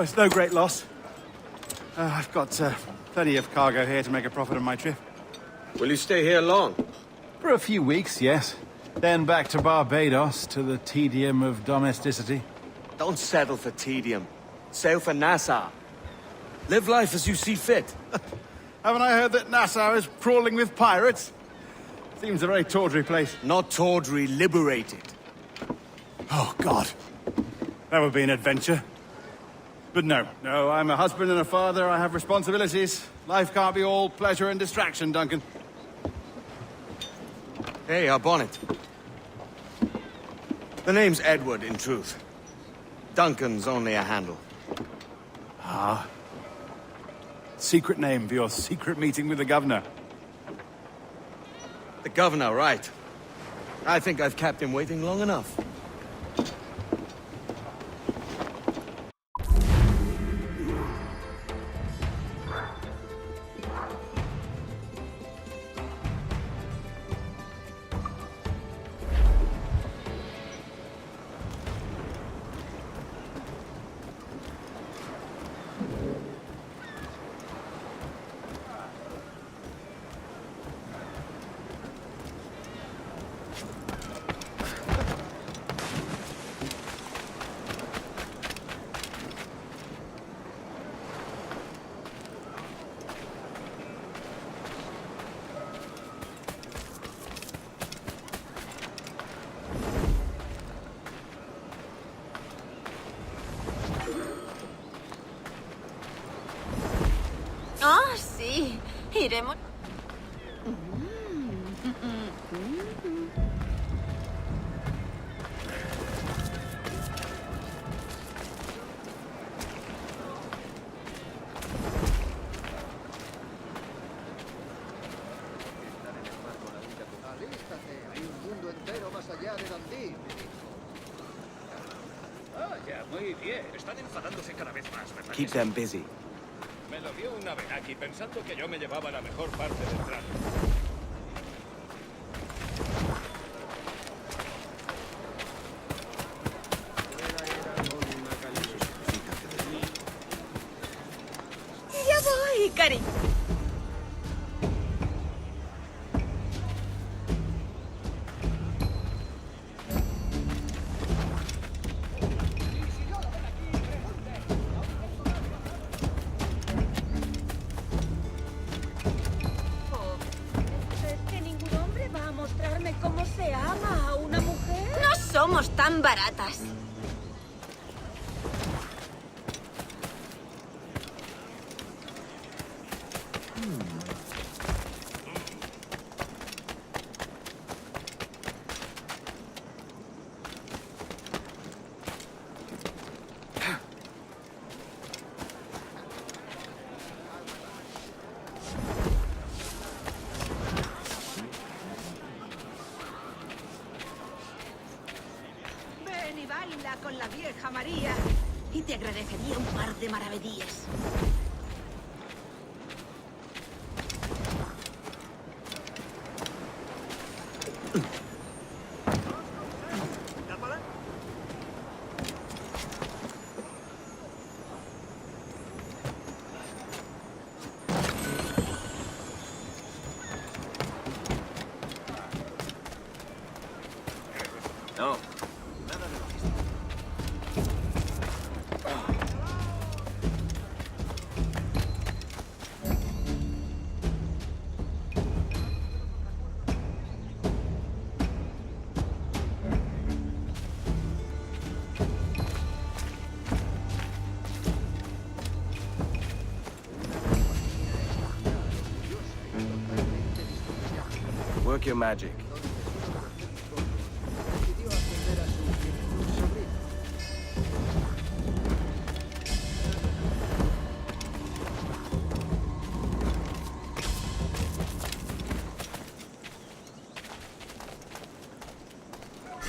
It's no great loss. I've got plenty of cargo here to make a profit on my trip. Will you stay here long? For a few weeks, yes. Then back to Barbados, to the tedium of domesticity. Don't settle for tedium. Sail for Nassau. Live life as you see fit. Haven't I heard that Nassau is crawling with pirates? Seems a very tawdry place. Not tawdry, liberated. Oh, God. That would be an adventure. But no, I'm a husband and a father. I have responsibilities. Life can't be all pleasure and distraction, Duncan. Hey, our bonnet. The name's Edward, in truth. Duncan's only a handle. Ah. Secret name for your secret meeting with the governor. The governor, right. I think I've kept him waiting long enough. Ah, sí. Iremos... Hay un mundo entero más allá de Dundee. Ya, muy bien. Están enfadándose cada vez más, ¿verdad? Keep them busy. Me lo dio una vez aquí pensando que yo me llevaba la mejor parte del trato. Ya voy, cariño. ¿Cómo se ama a una mujer? No somos tan baratas. Baila con la vieja María y te agradecería un par de maravedíes. No. Work your magic.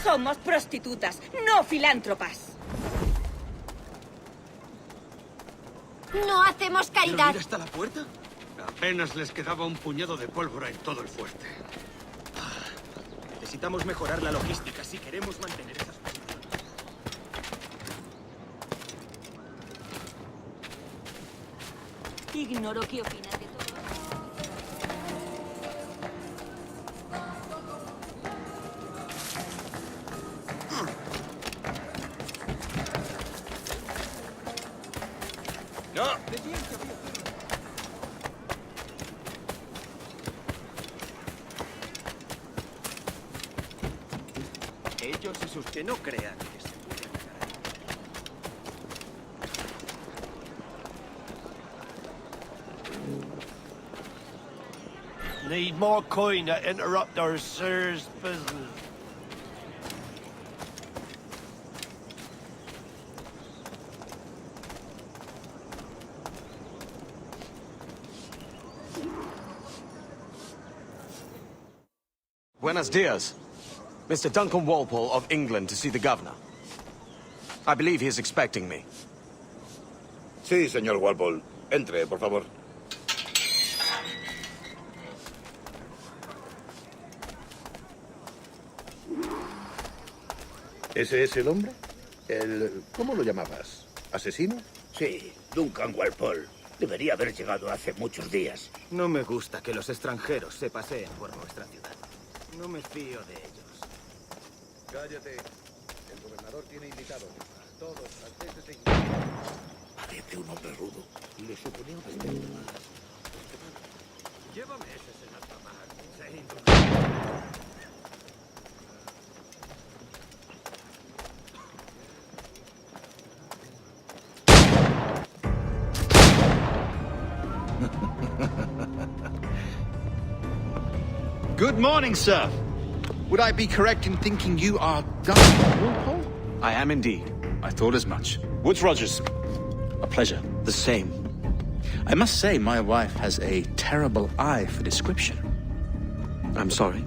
Somos prostitutas, no filántropas. No hacemos caridad. ¿Ir hasta la puerta? Apenas les quedaba un puñado de pólvora en todo el fuerte. Necesitamos mejorar la logística si queremos mantener esas posiciones. Ignoro qué opinas de todo. ¡No! Ellos es usted no crean que se pueden ganar. Need more coin to interrupt our sir's business. Buenos dias. Mr. Duncan Walpole of England to see the governor. I believe he is expecting me. Sí, señor Walpole. Entre, por favor. ¿Ese es el hombre? ¿Cómo lo llamabas? ¿Asesino? Sí, Duncan Walpole. Debería haber llegado hace muchos días. No me gusta que los extranjeros se paseen por nuestra ciudad. No me fío de ellos. Cállate. El gobernador tiene invitados. Todos franceses e ingleses. Parece un hombre rudo. Le suponía un respeto más. Llévame ese senator más. Good morning, sir. Would I be correct in thinking you are Duncan Walpole? I am indeed. I thought as much. Woods Rogers. A pleasure. The same. I must say, my wife has a terrible eye for description. I'm sorry.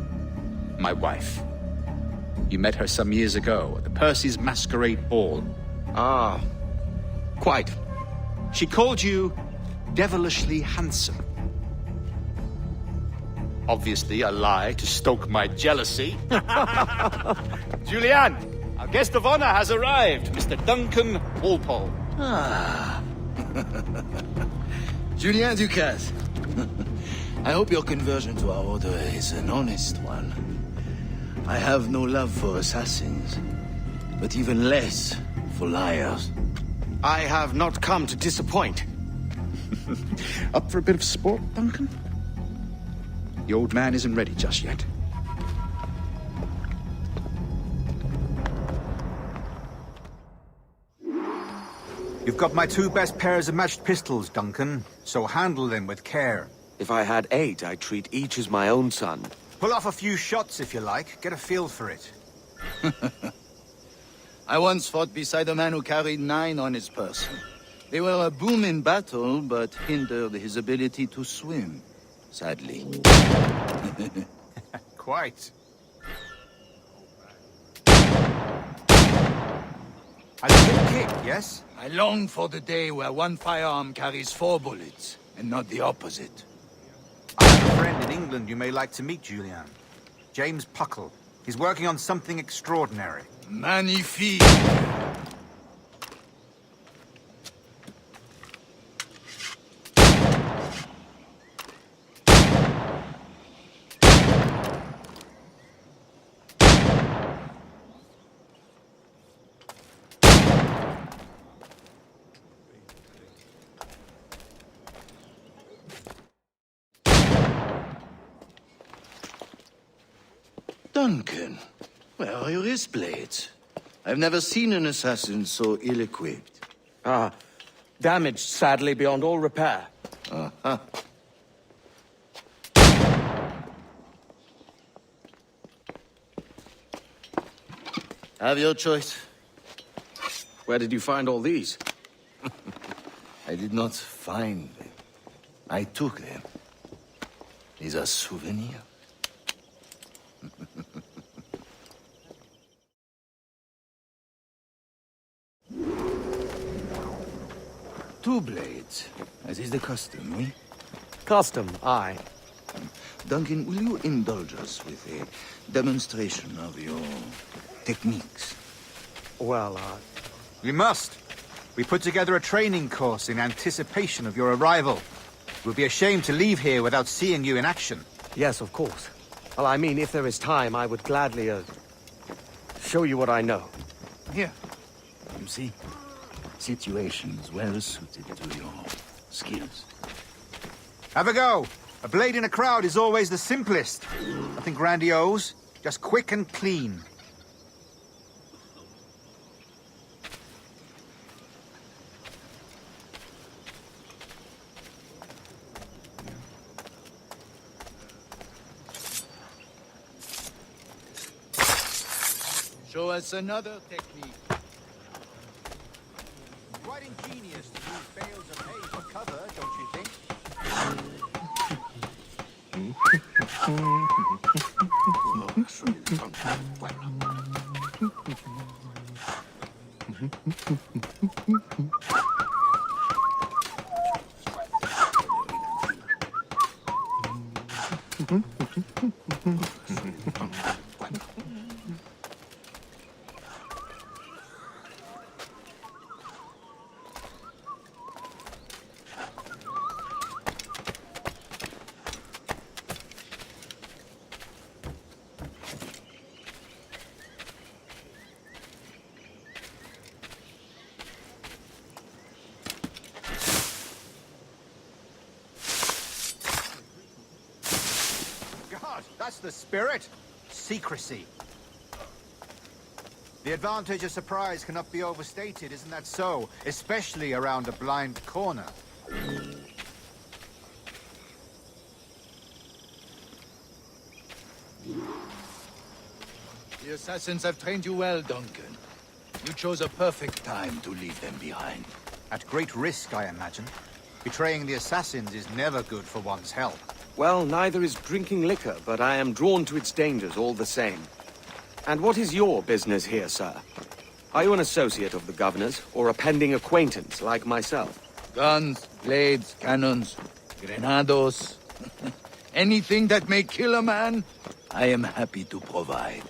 My wife. You met her some years ago at the Percy's Masquerade Ball. Ah, quite. She called you devilishly handsome. Obviously a lie to stoke my jealousy. Julianne, our guest of honor has arrived, Mr. Duncan Walpole. Ah. Julien Ducasse. I hope your conversion to our order is an honest one. I have no love for assassins, but even less for liars. I have not come to disappoint. Up for a bit of sport, Duncan? The old man isn't ready just yet. You've got my 2 best pairs of matched pistols, Duncan, so handle them with care. If I had 8, I'd treat each as my own son. Pull off a few shots if you like. Get a feel for it. I once fought beside a man who carried 9 on his person. They were a boom in battle, but hindered his ability to swim, sadly. Quite. A good kick, yes? I long for the day where one firearm carries 4 bullets, and not the opposite. I have a friend in England you may like to meet, Julian. James Puckle. He's working on something extraordinary. Magnifique! Duncan, where are your wrist blades? I've never seen an assassin so ill-equipped. Ah, damaged sadly beyond all repair. Uh-huh. Have your choice. Where did you find all these? I did not find them. I took them. These are souvenirs. 2 blades, as is the custom, oui? Custom, aye. Duncan, will you indulge us with a demonstration of your techniques? Well, You must. We put together a training course in anticipation of your arrival. It would be a shame to leave here without seeing you in action. Yes, of course. Well, I mean, if there is time, I would gladly, show you what I know. Here. You see? Situations well suited to your skills. Have a go. A blade in a crowd is always the simplest. Nothing grandiose, just quick and clean. Show us another technique. Quite ingenious to use bales of hay for cover, don't you think? That's the spirit. Secrecy. The advantage of surprise cannot be overstated, isn't that so? Especially around a blind corner. The assassins have trained you well, Duncan. You chose a perfect time to leave them behind. At great risk, I imagine. Betraying the assassins is never good for one's health. Well, neither is drinking liquor, but I am drawn to its dangers all the same. And what is your business here, sir? Are you an associate of the governor's, or a pending acquaintance like myself? Guns, blades, cannons, grenados. Anything that may kill a man, I am happy to provide.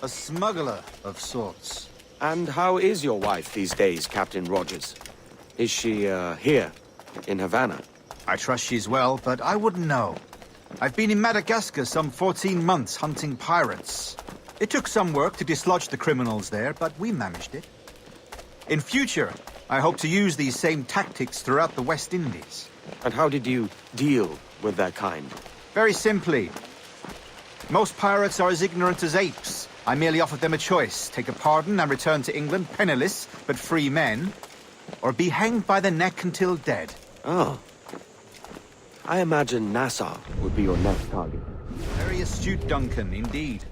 A smuggler of sorts. And how is your wife these days, Captain Rogers? Is she, here, in Havana? I trust she's well, but I wouldn't know. I've been in Madagascar some 14 months hunting pirates. It took some work to dislodge the criminals there, but we managed it. In future, I hope to use these same tactics throughout the West Indies. And how did you deal with that kind? Very simply. Most pirates are as ignorant as apes. I merely offered them a choice. Take a pardon and return to England penniless, but free men. Or be hanged by the neck until dead. Oh. I imagine Nassau would be your next target. Very astute, Duncan, indeed.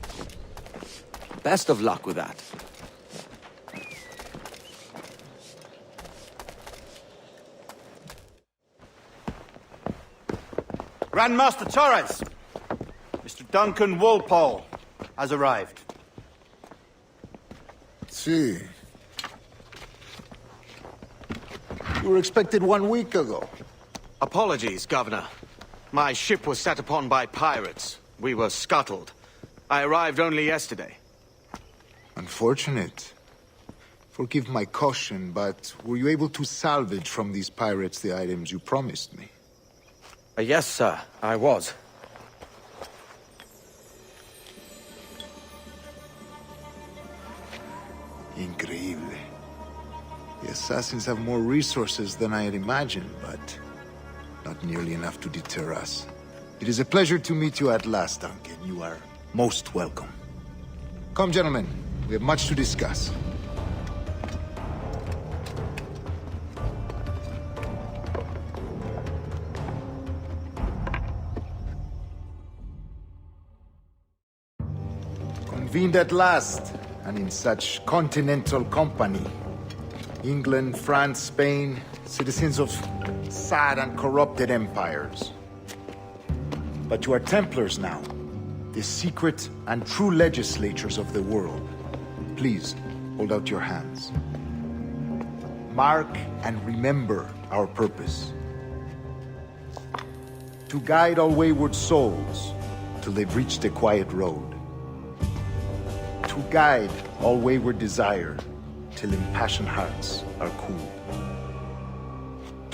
Best of luck with that. Grandmaster Torres! Mr. Duncan Walpole has arrived. See. You were expected 1 week ago. Apologies, Governor. My ship was set upon by pirates. We were scuttled. I arrived only yesterday. Unfortunate. Forgive my caution, but were you able to salvage from these pirates the items you promised me? Yes, sir, I was. Increíble. The assassins have more resources than I had imagined, but not nearly enough to deter us. It is a pleasure to meet you at last, Duncan. You are most welcome. Come, gentlemen. We have much to discuss. Convened at last, and in such continental company. England, France, Spain, citizens of sad and corrupted empires. But you are Templars now, the secret and true legislators of the world. Please, hold out your hands. Mark and remember our purpose. To guide all wayward souls till they've reached the quiet road. To guide all wayward desire till impassioned hearts are cool.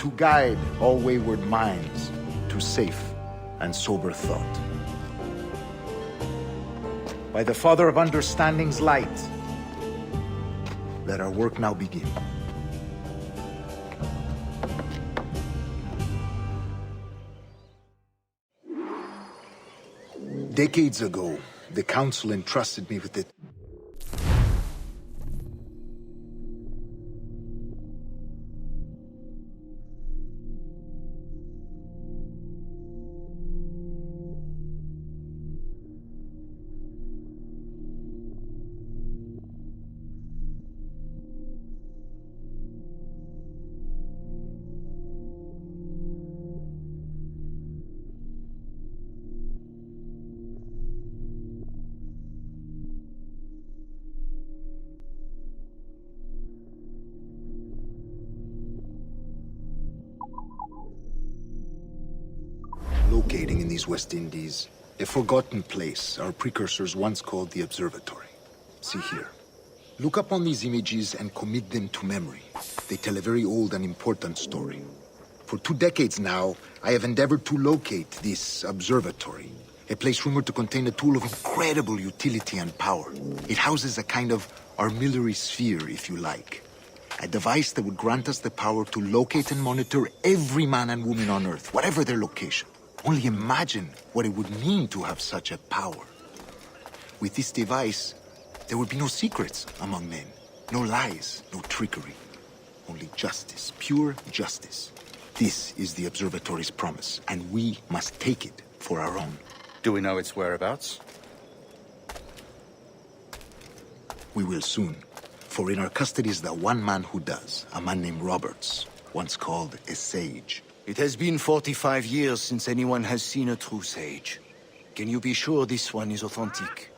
to guide all wayward minds to safe and sober thought. By the Father of Understanding's light, let our work now begin. Decades ago, the Council entrusted me with the locating in these West Indies a forgotten place our precursors once called the Observatory. See here. Look upon these images and commit them to memory. They tell a very old and important story. For 2 decades now, I have endeavored to locate this observatory, a place rumored to contain a tool of incredible utility and power. It houses a kind of armillary sphere, if you like. A device that would grant us the power to locate and monitor every man and woman on Earth, whatever their location. Only imagine what it would mean to have such a power. With this device, there would be no secrets among men, no lies, no trickery. Only justice, pure justice. This is the observatory's promise, and we must take it for our own. Do we know its whereabouts? We will soon, for in our custody is the one man who does, a man named Roberts, once called a sage. It has been 45 years since anyone has seen a true sage. Can you be sure this one is authentic?